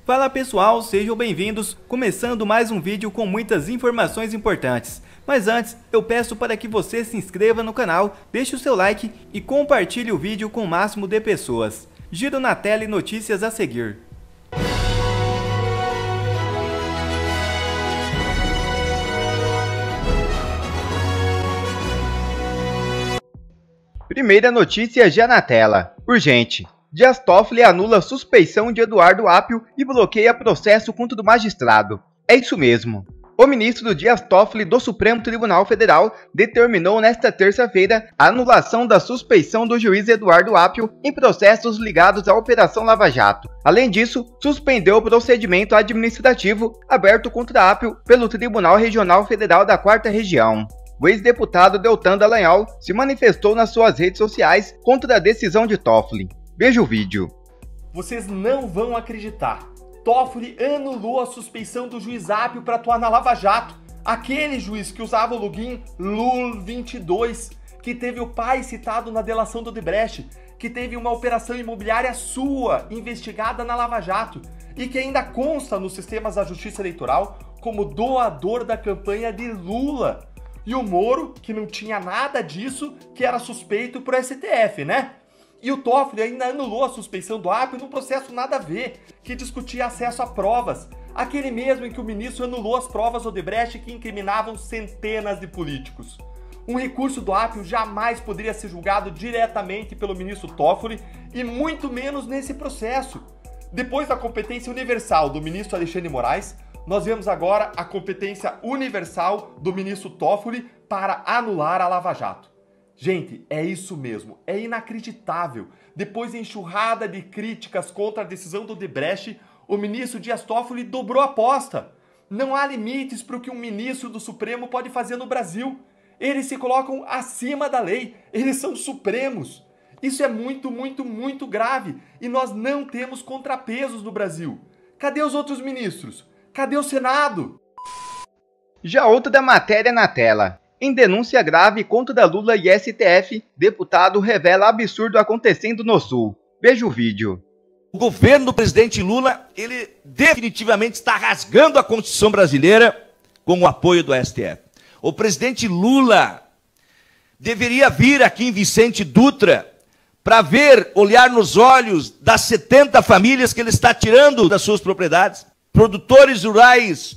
Fala pessoal, sejam bem-vindos, começando mais um vídeo com muitas informações importantes. Mas antes, eu peço para que você se inscreva no canal, deixe o seu like e compartilhe o vídeo com o máximo de pessoas. Giro na tela e notícias a seguir. Primeira notícia já na tela. Urgente. Dias Toffoli anula suspeição de Eduardo Apio e bloqueia processo contra o magistrado. É isso mesmo. O ministro Dias Toffoli do Supremo Tribunal Federal determinou nesta terça-feira a anulação da suspeição do juiz Eduardo Apio em processos ligados à Operação Lava Jato. Além disso, suspendeu o procedimento administrativo aberto contra Apio pelo Tribunal Regional Federal da 4ª Região. O ex-deputado Deltan Dallagnol se manifestou nas suas redes sociais contra a decisão de Toffoli. Veja o vídeo. Vocês não vão acreditar. Toffoli anulou a suspeição do juiz Apio para atuar na Lava Jato. Aquele juiz que usava o login LUL22, que teve o pai citado na delação do Odebrecht, que teve uma operação imobiliária sua investigada na Lava Jato e que ainda consta nos sistemas da Justiça Eleitoral como doador da campanha de Lula. E o Moro, que não tinha nada disso, que era suspeito pro STF, né? E o Toffoli ainda anulou a suspeição do Apio num processo nada a ver, que discutia acesso a provas. Aquele mesmo em que o ministro anulou as provas Odebrecht que incriminavam centenas de políticos. Um recurso do Apio jamais poderia ser julgado diretamente pelo ministro Toffoli e muito menos nesse processo. Depois da competência universal do ministro Alexandre de Moraes, nós vemos agora a competência universal do ministro Toffoli para anular a Lava Jato. Gente, é isso mesmo, é inacreditável. Depois da enxurrada de críticas contra a decisão do Odebrecht, o ministro Dias Toffoli dobrou a aposta. Não há limites para o que um ministro do Supremo pode fazer no Brasil. Eles se colocam acima da lei, eles são supremos. Isso é muito grave e nós não temos contrapesos no Brasil. Cadê os outros ministros? Cadê o Senado? Já outra matéria na tela. Em denúncia grave contra Lula e STF, deputado revela absurdo acontecendo no Sul. Veja o vídeo. O governo do presidente Lula, ele definitivamente está rasgando a Constituição brasileira com o apoio do STF. O presidente Lula deveria vir aqui em Vicente Dutra para ver, olhar nos olhos das 70 famílias que ele está tirando das suas propriedades. Produtores rurais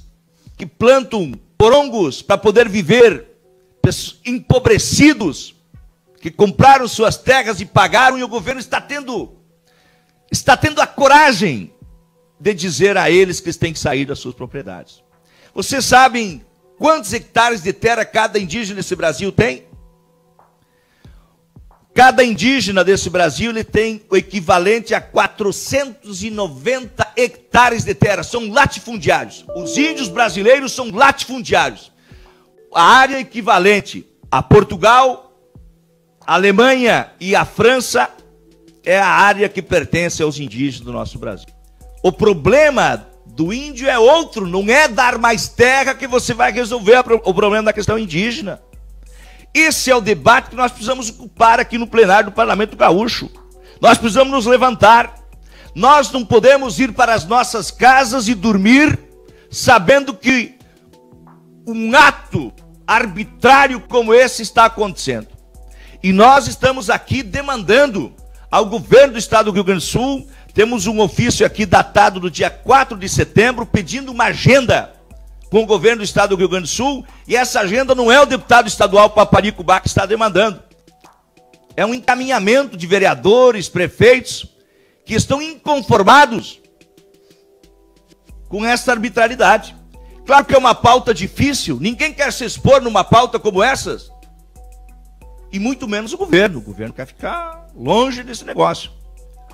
que plantam morongos para poder viver, empobrecidos, que compraram suas terras e pagaram, e o governo está tendo a coragem de dizer a eles que eles têm que sair das suas propriedades. Vocês sabem quantos hectares de terra cada indígena desse Brasil tem? Cada indígena desse Brasil ele tem o equivalente a 490 hectares de terra, são latifundiários. Os índios brasileiros são latifundiários. A área equivalente a Portugal, a Alemanha e a França é a área que pertence aos indígenas do nosso Brasil. O problema do índio é outro, não é dar mais terra que você vai resolver o problema da questão indígena. Esse é o debate que nós precisamos ocupar aqui no plenário do Parlamento Gaúcho. Nós precisamos nos levantar. Nós não podemos ir para as nossas casas e dormir sabendo que um ato arbitrário como esse está acontecendo. E nós estamos aqui demandando ao governo do estado do Rio Grande do Sul, temos um ofício aqui datado do dia 4 de setembro, pedindo uma agenda com o governo do estado do Rio Grande do Sul, e essa agenda não é o deputado estadual Paparico Bá que está demandando. É um encaminhamento de vereadores, prefeitos, que estão inconformados com essa arbitrariedade. Claro que é uma pauta difícil, ninguém quer se expor numa pauta como essas, e muito menos o governo. O governo quer ficar longe desse negócio.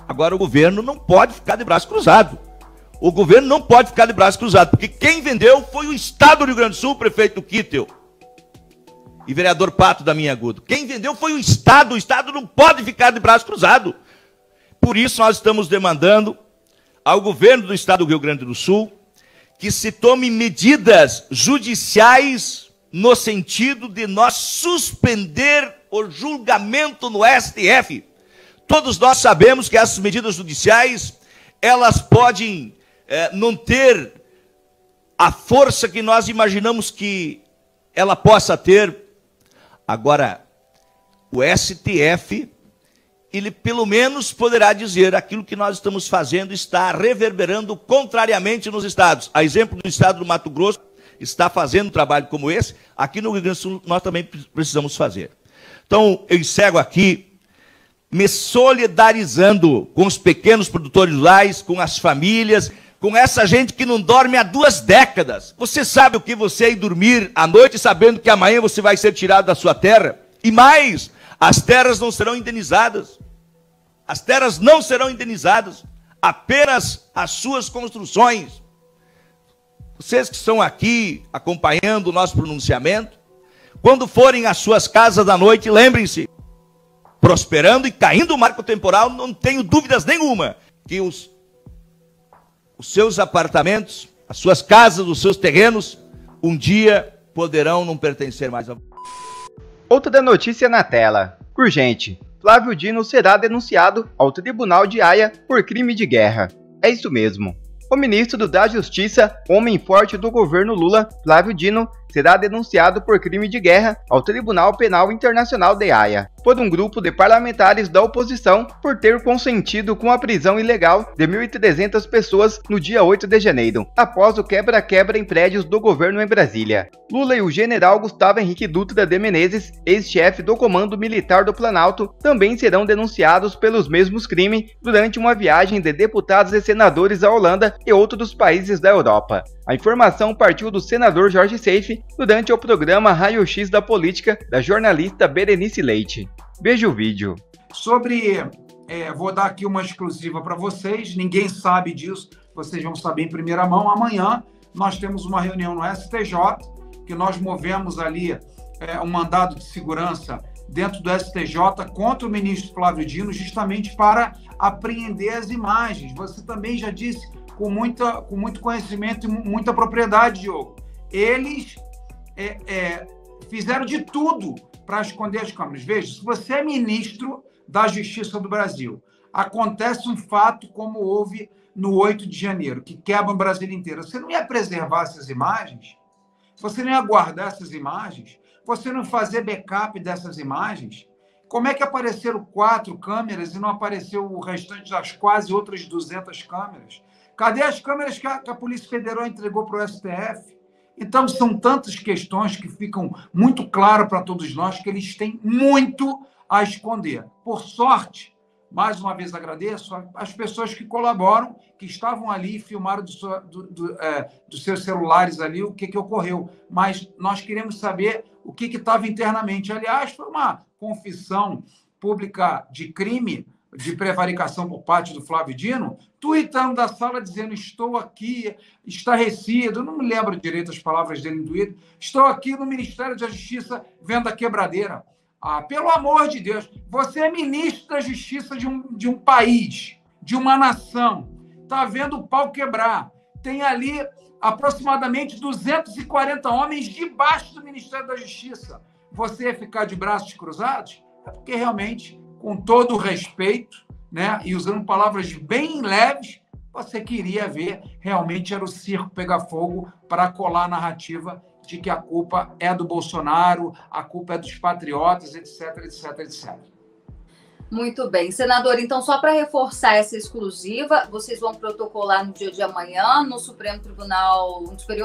Agora o governo não pode ficar de braço cruzado. O governo não pode ficar de braço cruzado, porque quem vendeu foi o estado do Rio Grande do Sul, o prefeito Kittel e vereador Pato da Minha Agudo. Quem vendeu foi o estado não pode ficar de braço cruzado. Por isso nós estamos demandando ao governo do estado do Rio Grande do Sul que se tome medidas judiciais no sentido de nós suspender o julgamento no STF. Todos nós sabemos que essas medidas judiciais, elas podem não ter a força que nós imaginamos que ela possa ter. Agora, o STF, ele pelo menos poderá dizer aquilo que nós estamos fazendo está reverberando contrariamente nos estados. A exemplo do estado do Mato Grosso, está fazendo um trabalho como esse, aqui no Rio Grande do Sul nós também precisamos fazer. Então, eu encerro aqui, me solidarizando com os pequenos produtores rurais, com as famílias, com essa gente que não dorme há 2 décadas. Você sabe o que você ir dormir à noite sabendo que amanhã você vai ser tirado da sua terra? E mais, as terras não serão indenizadas. As terras não serão indenizadas, apenas as suas construções. Vocês que estão aqui acompanhando o nosso pronunciamento, quando forem às suas casas à noite, lembrem-se, prosperando e caindo o marco temporal, não tenho dúvidas nenhuma que os seus apartamentos, as suas casas, os seus terrenos, um dia poderão não pertencer mais a... Outra notícia na tela. Urgente. Flávio Dino será denunciado ao Tribunal de Haia por crime de guerra. É isso mesmo. O ministro da Justiça, homem forte do governo Lula, Flávio Dino, será denunciado por crime de guerra ao Tribunal Penal Internacional de Haia, por um grupo de parlamentares da oposição por ter consentido com a prisão ilegal de 1.300 pessoas no dia 8 de janeiro, após o quebra-quebra em prédios do governo em Brasília. Lula e o general Gustavo Henrique Dutra de Menezes, ex-chefe do Comando Militar do Planalto, também serão denunciados pelos mesmos crimes durante uma viagem de deputados e senadores à Holanda e outros países da Europa. A informação partiu do senador Jorge Seife durante o programa Raio X da Política da jornalista Berenice Leite. Veja o vídeo. Vou dar aqui uma exclusiva para vocês, ninguém sabe disso, vocês vão saber em primeira mão. Amanhã nós temos uma reunião no STJ, que nós movemos ali um mandado de segurança dentro do STJ contra o ministro Flávio Dino, justamente para apreender as imagens. Você também já disse com muito conhecimento e muita propriedade, Diogo. Eles fizeram de tudo para esconder as câmeras. Veja, se você é ministro da Justiça do Brasil, acontece um fato como houve no 8 de janeiro, que quebra o Brasil inteiro. Você não ia preservar essas imagens? Você não ia guardar essas imagens? Você não fazer backup dessas imagens? Como é que apareceram 4 câmeras e não apareceu o restante das quase outras 200 câmeras? Cadê as câmeras que a Polícia Federal entregou para o STF? Então, são tantas questões que ficam muito claras para todos nós que eles têm muito a esconder. Por sorte, mais uma vez agradeço às pessoas que colaboram, que estavam ali e filmaram dos seus celulares ali o que ocorreu. Mas nós queremos saber o que estava internamente. Aliás, foi uma confissão pública de crime, de prevaricação por parte do Flávio Dino, tuitando da sala dizendo: estou aqui, estarrecido, não me lembro direito as palavras dele em Twitter, estou aqui no Ministério da Justiça vendo a quebradeira. Ah, pelo amor de Deus, você é ministro da Justiça de um país, de uma nação, está vendo o pau quebrar, tem ali aproximadamente 240 homens debaixo do Ministério da Justiça. Você ia ficar de braços cruzados? É porque realmente, com todo o respeito, né, e usando palavras bem leves, você queria ver realmente era o circo pegar fogo para colar a narrativa de que a culpa é do Bolsonaro, a culpa é dos patriotas, etc, etc, etc. Muito bem. Senador, então, só para reforçar essa exclusiva, vocês vão protocolar no dia de amanhã, no Superior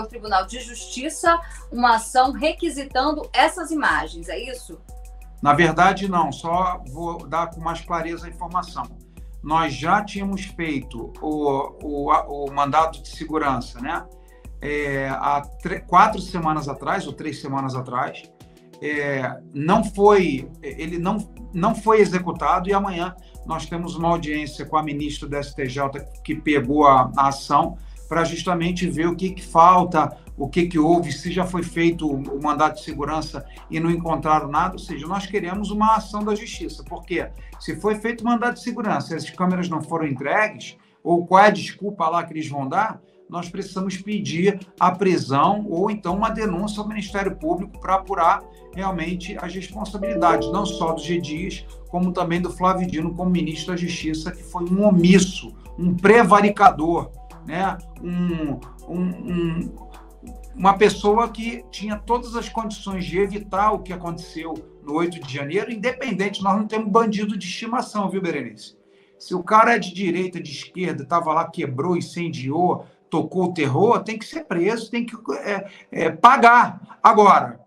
Tribunal de Justiça, uma ação requisitando essas imagens, é isso? Na verdade, não. Só vou dar com mais clareza a informação. Nós já tínhamos feito o mandado de segurança, né? Há 4 semanas atrás, ou 3 semanas atrás, ele não foi executado, e amanhã nós temos uma audiência com a ministra do STJ que pegou a ação para justamente ver o que falta, o que houve, se já foi feito o mandato de segurança e não encontraram nada. Ou seja, nós queremos uma ação da justiça, porque se foi feito o mandato de segurança e as câmeras não foram entregues, ou qual é a desculpa lá que eles vão dar, nós precisamos pedir a prisão ou então uma denúncia ao Ministério Público para apurar realmente as responsabilidades, não só do G. Dias, como também do Flávio Dino como ministro da Justiça, que foi um omisso, um prevaricador, né? Uma pessoa que tinha todas as condições de evitar o que aconteceu no 8 de janeiro, independente, nós não temos bandido de estimação, viu, Berenice? Se o cara é de direita, de esquerda, estava lá, quebrou, incendiou, tocou o terror, tem que ser preso, tem que pagar. Agora,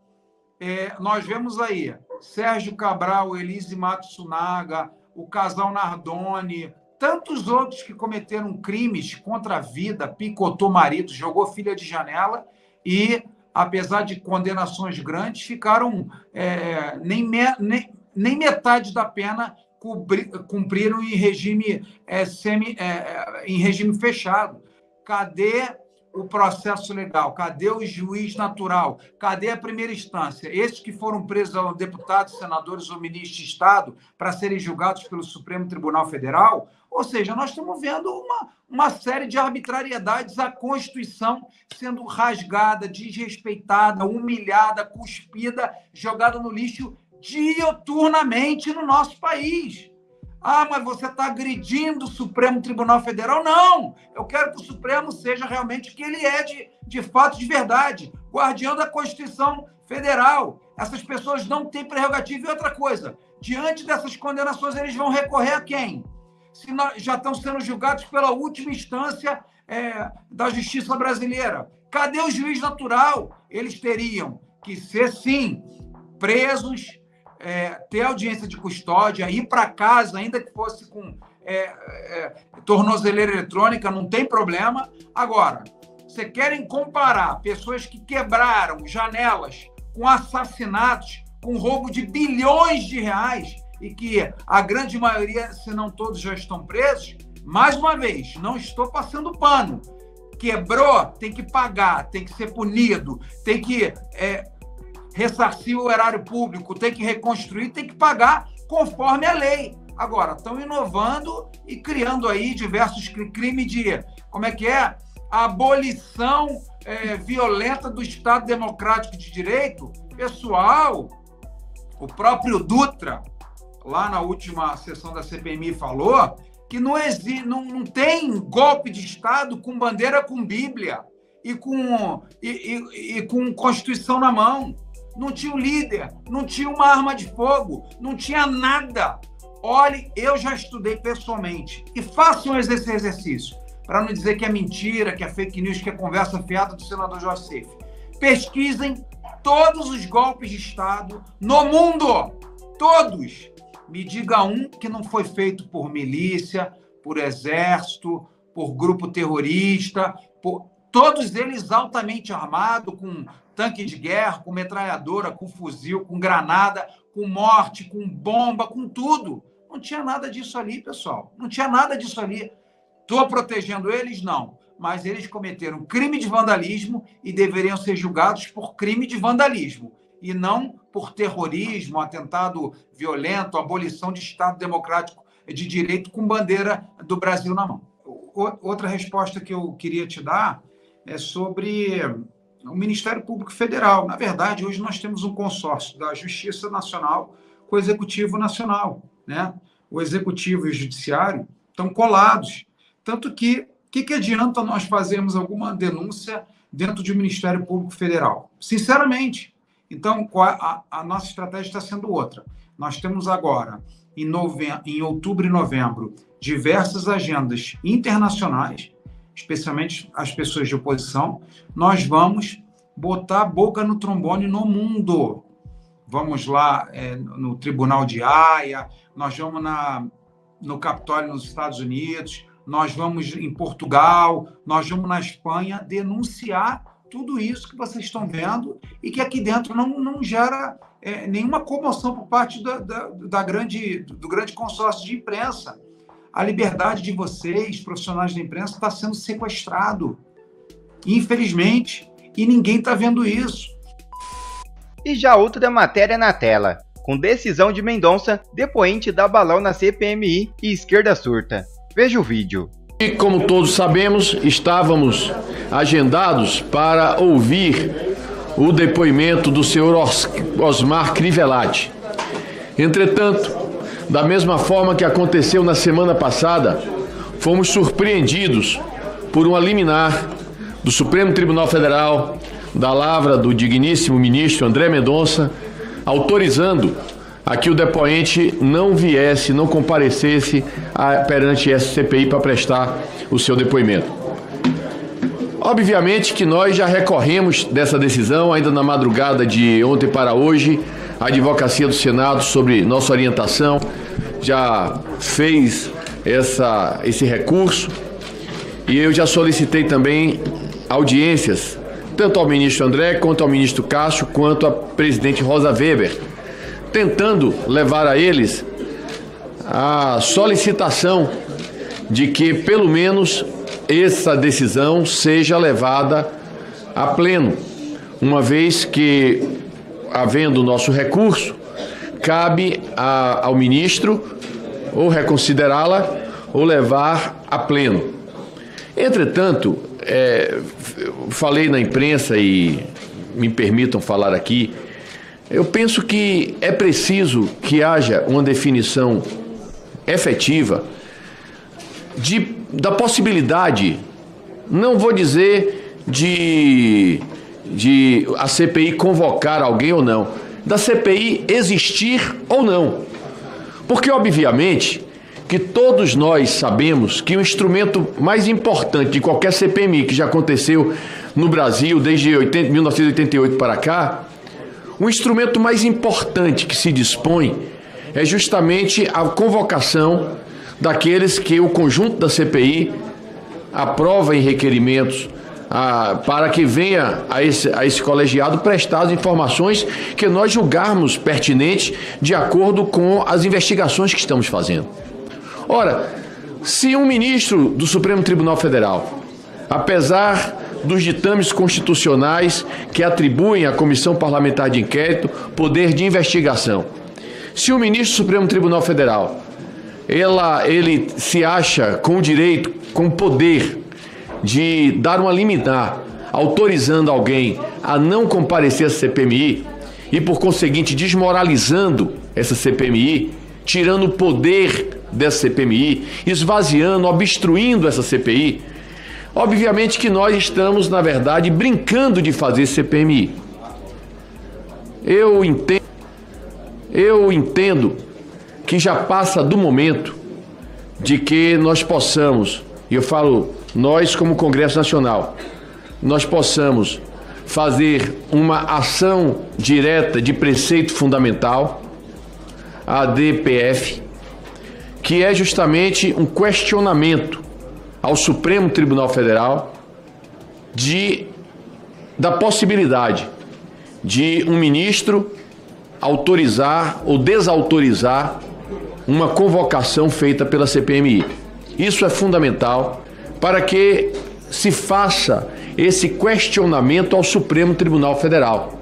nós vemos aí Sérgio Cabral, Elise Matsunaga, o casal Nardoni, tantos outros que cometeram crimes contra a vida, picotou marido, jogou filha de janela e, apesar de condenações grandes, ficaram nem metade da pena cumpriram em regime em regime fechado. Cadê o processo legal? Cadê o juiz natural? Cadê a primeira instância? Esses que foram presos são deputados, senadores ou ministros de Estado para serem julgados pelo Supremo Tribunal Federal? Ou seja, nós estamos vendo uma série de arbitrariedades, a Constituição sendo rasgada, desrespeitada, humilhada, cuspida, jogada no lixo diuturnamente no nosso país. Ah, mas você está agredindo o Supremo Tribunal Federal? Não! Eu quero que o Supremo seja realmente o que ele é de fato, de verdade. Guardião da Constituição Federal. Essas pessoas não têm prerrogativa. E outra coisa, diante dessas condenações, eles vão recorrer a quem? Se já estão sendo julgados pela última instância da justiça brasileira. Cadê o juiz natural? Eles teriam que ser, sim, presos, ter audiência de custódia, ir para casa, ainda que fosse com tornozeleira eletrônica, não tem problema. Agora, você querem comparar pessoas que quebraram janelas com assassinatos, com roubo de bilhões de reais, e que a grande maioria, se não todos, já estão presos? Mais uma vez, não estou passando pano. Quebrou, tem que pagar, tem que ser punido, tem que ressarcir o erário público, tem que reconstruir, tem que pagar conforme a lei. Agora, estão inovando e criando aí diversos crimes de, abolição violenta do Estado Democrático de Direito. Pessoal, o próprio Dutra, lá na última sessão da CPMI, falou que não tem golpe de Estado com bandeira com Bíblia e com Constituição na mão. Não tinha um líder, não tinha uma arma de fogo, não tinha nada. Olhe, eu já estudei pessoalmente. E façam esse exercício, para não dizer que é mentira, que é fake news, que é conversa fiada do senador Joacef. Pesquisem todos os golpes de Estado no mundo. Todos. Me diga um que não foi feito por milícia, por exército, por grupo terrorista, todos eles altamente armados, com tanque de guerra, com metralhadora, com fuzil, com granada, com morte, com bomba, com tudo. Não tinha nada disso ali, pessoal. Não tinha nada disso ali. Estou protegendo eles? Não. Mas eles cometeram crime de vandalismo e deveriam ser julgados por crime de vandalismo e não por terrorismo, atentado violento, abolição de Estado Democrático de Direito com bandeira do Brasil na mão. Outra resposta que eu queria te dar é sobre o Ministério Público Federal. Na verdade, hoje nós temos um consórcio da Justiça Nacional com o Executivo Nacional, né? O Executivo e o Judiciário estão colados. Tanto que, o que adianta nós fazermos alguma denúncia dentro do Ministério Público Federal? Sinceramente. Então, a nossa estratégia está sendo outra. Nós temos agora, em outubro e novembro, diversas agendas internacionais, especialmente as pessoas de oposição. Nós vamos botar a boca no trombone no mundo. Vamos lá no Tribunal de Haia, nós vamos no Capitólio nos Estados Unidos, nós vamos em Portugal, nós vamos na Espanha denunciar tudo isso que vocês estão vendo e que aqui dentro não gera nenhuma comoção por parte do grande consórcio de imprensa. A liberdade de vocês, profissionais da imprensa, está sendo sequestrado, infelizmente, e ninguém está vendo isso. E já outra matéria na tela, com decisão de Mendonça, depoente dá balão na CPMI e esquerda surta. Veja o vídeo. E como todos sabemos, estávamos agendados para ouvir o depoimento do senhor Osmar Crivellati. Entretanto, da mesma forma que aconteceu na semana passada, fomos surpreendidos por uma liminar do Supremo Tribunal Federal, da lavra do digníssimo ministro André Mendonça, autorizando a que o depoente não viesse, não comparecesse perante essa CPI para prestar o seu depoimento. Obviamente que nós já recorremos dessa decisão, ainda na madrugada de ontem para hoje, a Advocacia do Senado, sobre nossa orientação, já fez esse recurso, e eu já solicitei também audiências, tanto ao ministro André, quanto ao ministro Cássio, quanto à presidente Rosa Weber, tentando levar a eles a solicitação de que, pelo menos, essa decisão seja levada a pleno, uma vez que, havendo o nosso recurso, cabe ao ministro ou reconsiderá-la ou levar a pleno. Entretanto, falei na imprensa e me permitam falar aqui, eu penso que é preciso que haja uma definição efetiva da possibilidade, não vou dizer de a CPI convocar alguém ou não, da CPI existir ou não. Porque, obviamente, que todos nós sabemos que o instrumento mais importante de qualquer CPMI que já aconteceu no Brasil desde 1988 para cá, o instrumento mais importante que se dispõe é justamente a convocação daqueles que o conjunto da CPI aprova em requerimentos para que venha a esse colegiado prestar as informações que nós julgarmos pertinentes de acordo com as investigações que estamos fazendo. Ora, se um ministro do Supremo Tribunal Federal, apesar dos ditames constitucionais que atribuem à Comissão Parlamentar de Inquérito poder de investigação, se o ministro do Supremo Tribunal Federal ele se acha com o direito, com o poder de dar uma liminar autorizando alguém a não comparecer à CPMI e, por conseguinte, desmoralizando essa CPMI, tirando o poder dessa CPMI, esvaziando, obstruindo essa CPI, obviamente que nós estamos, na verdade, brincando de fazer CPMI. Eu entendo que já passa do momento de que nós possamos, e eu falo nós como Congresso Nacional, nós possamos fazer uma ação direta de preceito fundamental, a DPF, que é justamente um questionamento ao Supremo Tribunal Federal da possibilidade de um ministro autorizar ou desautorizar uma convocação feita pela CPMI. Isso é fundamental para que se faça esse questionamento ao Supremo Tribunal Federal.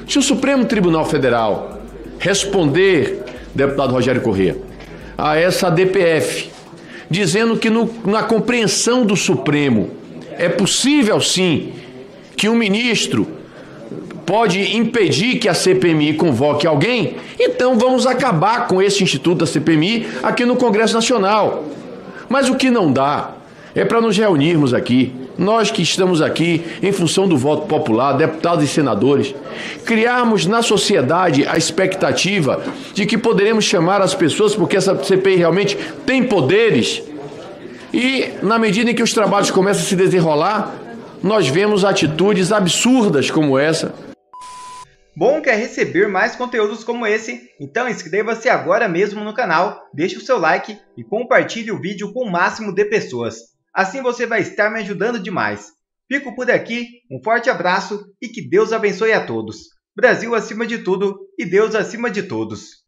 Se o Supremo Tribunal Federal responder, deputado Rogério Corrêa, a essa DPF, dizendo que na compreensão do Supremo é possível sim que um ministro pode impedir que a CPMI convoque alguém, então vamos acabar com esse instituto da CPMI aqui no Congresso Nacional. Mas o que não dá é para nos reunirmos aqui, nós que estamos aqui em função do voto popular, deputados e senadores, criarmos na sociedade a expectativa de que poderemos chamar as pessoas, porque essa CPI realmente tem poderes, e na medida em que os trabalhos começam a se desenrolar, nós vemos atitudes absurdas como essa. Bom, quer receber mais conteúdos como esse? Então inscreva-se agora mesmo no canal, deixe o seu like e compartilhe o vídeo com o máximo de pessoas. Assim você vai estar me ajudando demais. Fico por aqui, um forte abraço e que Deus abençoe a todos. Brasil acima de tudo e Deus acima de todos.